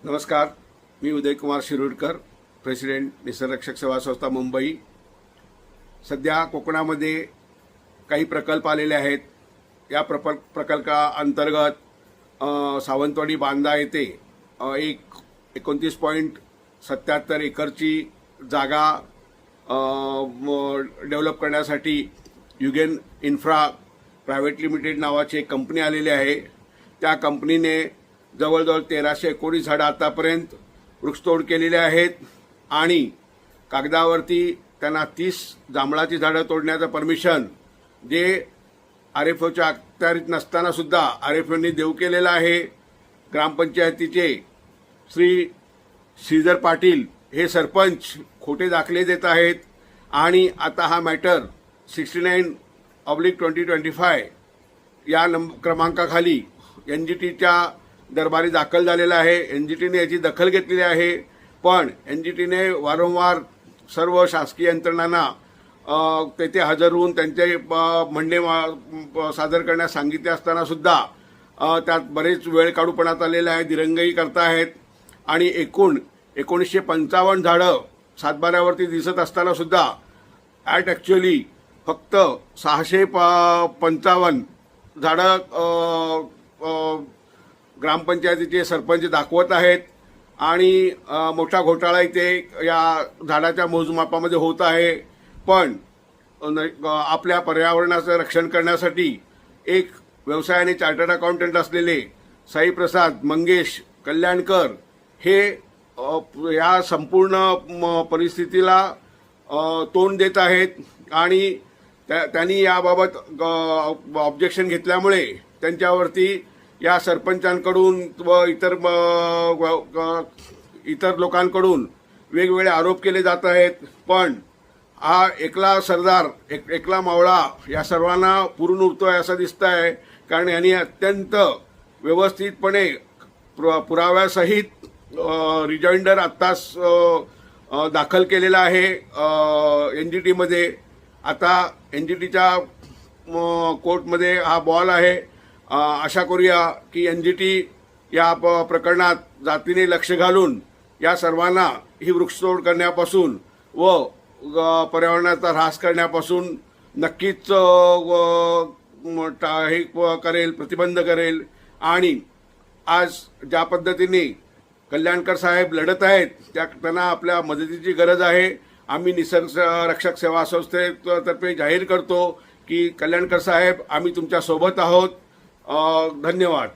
नमस्कार, मी उदयकुमार शिरूरकर, प्रेसिडेंट निसर्गरक्षक सेवा संस्था मुंबई। सध्या कोकणामध्ये काही प्रकल्प आलेले आहेत। या प्रकल्पाअंतर्गत सावंतवाडी बांदा येथे 29.77 एकरची जागा डेव्हलप करण्यासाठी युगेन इन्फ्रा प्रायव्हेट लिमिटेड नावाची एक कंपनी आलेली आहे। त्या कंपनीने जवळजवळ 1319 झाडं आतापर्यंत वृक्षतोड केलेली आहेत आणि कागदावरती त्यांना 30 जांभळाची झाडं तोडण्याचं परमिशन जे आरएफओच्या अखत्यारीत नसताना सुद्धा आरएफओने देऊ केलेलं आहे। ग्रामपंचायतीचे श्री श्रीधर पाटील हे सरपंच खोटे दाखले देत आहेत आणि आता हा मॅटर 69/2025 या क्रमांकाखाली एनजीटीच्या दरबारी दाखल झालेला आहे। एनजीटीने याची दखल घेतलेली आहे, पण एनजीटीने वारंवार सर्व शासकीय यंत्रणांना तेथे हजर होऊन त्यांचे म्हणणे सादर करण्यास सांगितले असताना सुद्धा त्यात बरेच वेळ काढूपणात आलेला आहे, दिरंगाई करतायत आणि एकूण 1955 झाडं सातबाऱ्यावरती दिसत असताना सुद्धा ॲक्च्युअली फक्त 655 झाडं ग्रामपंचायतीचे सरपंच दाखवत आहेत आणि मोठा घोटाळा इथे या झाडाच्या मोजमापामध्ये होत आहे। पण आपल्या पर्यावरणाचं रक्षण करण्यासाठी एक व्यवसायाने चार्टर्ड अकाउंटंट असलेले साईप्रसाद मंगेश कल्याणकर हे या संपूर्ण परिस्थितीला तोंड देत आहेत आणि त्यांनी याबाबत ऑब्जेक्शन घेतल्यामुळे त्यांच्यावरती या सरपंचांकडून व इतर लोकांकडून वेगवेगळे आरोप केले जात आहेत। पण हा एकला सरदार एकला मावळा या सर्वांना पुरून उरतोय असं दिसत आहे, कारण यांनी अत्यंत व्यवस्थितपणे पुराव्यासहित रिजॉइंडर आत्ताच दाखल केलेला आहे एनजीटीमध्ये। आता एनजीटीच्या कोर्टमध्ये हा बॉल आहे। आशा करूया की एनजीटी या प्रकरणात जातीने लक्ष घालून या सर्वांना ही वृक्षतोड करण्यापासून व पर्यावरणाचा ऱ्हास करण्यापासून नक्कीच हे करेल, प्रतिबंध करेल। आणि आज ज्या पद्धतीने कल्याणकर साहेब लढत आहेत त्यांना आपल्या मदतीची गरज आहे। आम्ही निसर्ग रक्षक सेवा संस्थेतर्फे जाहीर करतो की कल्याणकर साहेब, आम्ही तुमच्या सोबत आहोत। धन्यवाद।